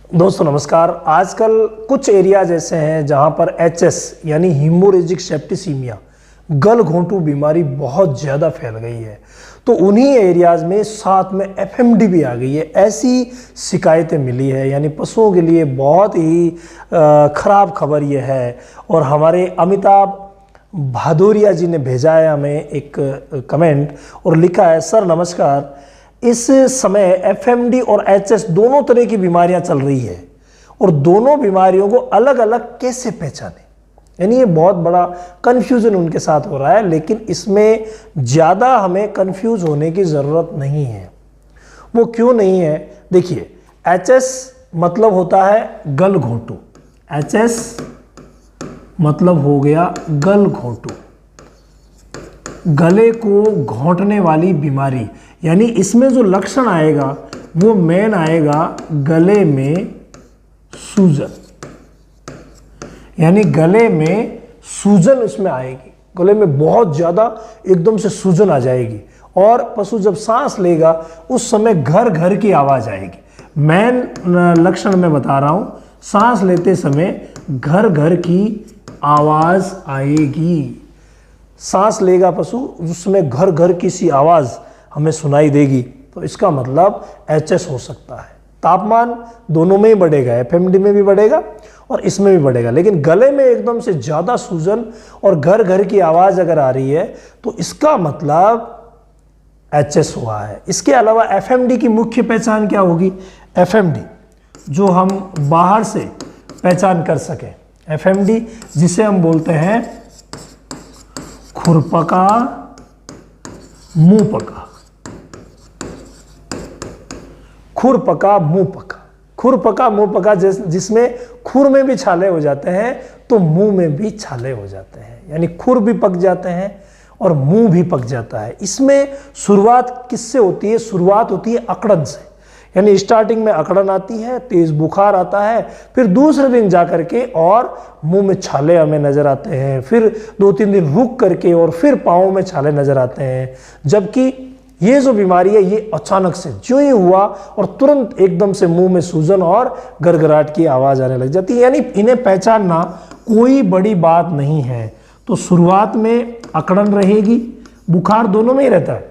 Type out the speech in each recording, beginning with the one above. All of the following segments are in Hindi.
दोस्तों नमस्कार। आजकल कुछ एरियाज ऐसे हैं जहां पर एचएस यानी हीमोरेजिक सेप्टिसीमिया गल घोंटू बीमारी बहुत ज़्यादा फैल गई है। तो उन्हीं एरियाज में साथ में एफएमडी भी आ गई है। ऐसी शिकायतें मिली है, यानी पशुओं के लिए बहुत ही ख़राब खबर यह है। और हमारे अमिताभ भादोरिया जी ने भेजा है हमें एक कमेंट और लिखा है, सर नमस्कार, इस समय एफएमडी और एचएस दोनों तरह की बीमारियां चल रही है और दोनों बीमारियों को अलग अलग कैसे पहचानें। यानी ये बहुत बड़ा कन्फ्यूज़न उनके साथ हो रहा है, लेकिन इसमें ज़्यादा हमें कन्फ्यूज होने की ज़रूरत नहीं है। वो क्यों नहीं है? देखिए, एचएस मतलब होता है गल घोंटू। एचएस मतलब हो गया गल घोंटू, गले को घोंटने वाली बीमारी। यानी इसमें जो लक्षण आएगा वो मेन आएगा गले में सूजन, यानी गले में सूजन इसमें आएगी। गले में बहुत ज़्यादा एकदम से सूजन आ जाएगी और पशु जब सांस लेगा उस समय घर घर की आवाज़ आएगी। मेन लक्षण मैं बता रहा हूँ, सांस लेते समय घर घर की आवाज़ आएगी। सांस लेगा पशु, उसमें घर घर की सी आवाज़ हमें सुनाई देगी, तो इसका मतलब एचएस हो सकता है। तापमान दोनों में ही बढ़ेगा, एफएमडी में भी बढ़ेगा और इसमें भी बढ़ेगा, लेकिन गले में एकदम से ज़्यादा सूजन और घर घर की आवाज़ अगर आ रही है तो इसका मतलब एचएस हुआ है। इसके अलावा एफएमडी की मुख्य पहचान क्या होगी? एफएमडी जो हम बाहर से पहचान कर सकें, एफएमडी जिसे हम बोलते हैं खुरपका मुंह पका। खुरपका मुंह पका, खुरपका मुंह पका जिसमें खुर में भी छाले हो जाते हैं तो मुंह में भी छाले हो जाते हैं, यानी खुर भी पक जाते हैं और मुंह भी पक जाता है। इसमें शुरुआत किससे होती है? शुरुआत होती है अकड़न से, यानी स्टार्टिंग में अकड़न आती है, तेज बुखार आता है, फिर दूसरे दिन जा करके और मुंह में छाले हमें नजर आते हैं, फिर 2-3 दिन रुक करके और फिर पाँव में छाले नजर आते हैं। जबकि ये जो बीमारी है ये अचानक से जो ही हुआ और तुरंत एकदम से मुंह में सूजन और गड़गड़ाहट की आवाज़ आने लग जाती है, यानी इन्हें पहचानना कोई बड़ी बात नहीं है। तो शुरुआत में अकड़न रहेगी, बुखार दोनों में ही रहता है।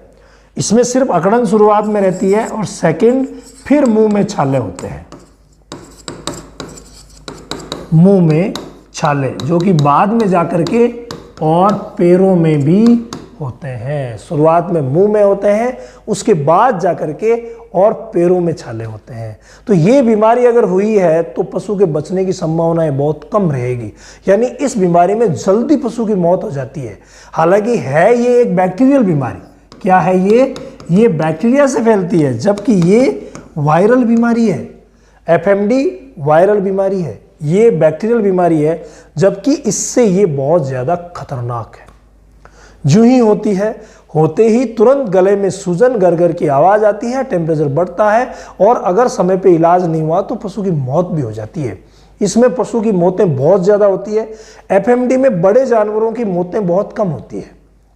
इसमें सिर्फ अकड़न शुरुआत में रहती है और सेकंड फिर मुंह में छाले होते हैं, मुंह में छाले जो कि बाद में जाकर के और पैरों में भी होते हैं। शुरुआत में मुंह में होते हैं, उसके बाद जाकर के और पैरों में छाले होते हैं। तो ये बीमारी अगर हुई है तो पशु के बचने की संभावनाएं बहुत कम रहेगी, यानी इस बीमारी में जल्दी पशु की मौत हो जाती है। हालांकि है ये एक बैक्टीरियल बीमारी। क्या है ये बैक्टीरिया से फैलती है, जबकि ये वायरल बीमारी है। एफएमडी वायरल बीमारी है, ये बैक्टीरियल बीमारी है, जबकि इससे ये बहुत ज़्यादा खतरनाक है। जो ही होती है, होते ही तुरंत गले में सूजन, गरगर की आवाज़ आती है, टेम्परेचर बढ़ता है और अगर समय पे इलाज नहीं हुआ तो पशु की मौत भी हो जाती है। इसमें पशु की मौतें बहुत ज़्यादा होती है। एफएमडी में बड़े जानवरों की मौतें बहुत कम होती है,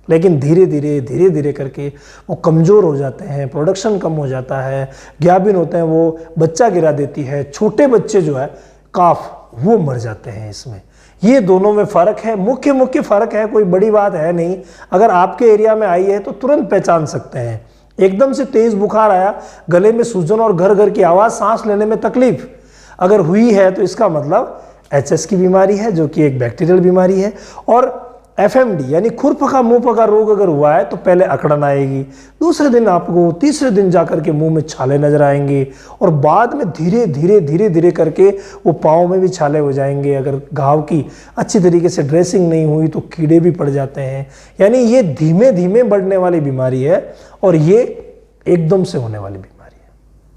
लेकिन धीरे धीरे करके वो कमज़ोर हो जाते हैं, प्रोडक्शन कम हो जाता है, गाभिन होते हैं, वो बच्चा गिरा देती है, छोटे बच्चे जो है काफ वो मर जाते हैं। इसमें ये दोनों में फ़र्क है, मुख्य फ़र्क है, कोई बड़ी बात है नहीं। अगर आपके एरिया में आई है तो तुरंत पहचान सकते हैं। एकदम से तेज़ बुखार आया, गले में सूजन और घर घर की आवाज़, सांस लेने में तकलीफ अगर हुई है तो इसका मतलब एचएस की बीमारी है, जो कि एक बैक्टीरियल बीमारी है। और एफएमडी यानी खुरपका मुंह पका रोग अगर हुआ है तो पहले अकड़न आएगी, दूसरे दिन आपको, तीसरे दिन जाकर के मुंह में छाले नजर आएंगे और बाद में धीरे धीरे करके वो पाँव में भी छाले हो जाएंगे। अगर घाव की अच्छी तरीके से ड्रेसिंग नहीं हुई तो कीड़े भी पड़ जाते हैं। यानी ये धीमे धीमे बढ़ने वाली बीमारी है और ये एकदम से होने वाली बीमारी।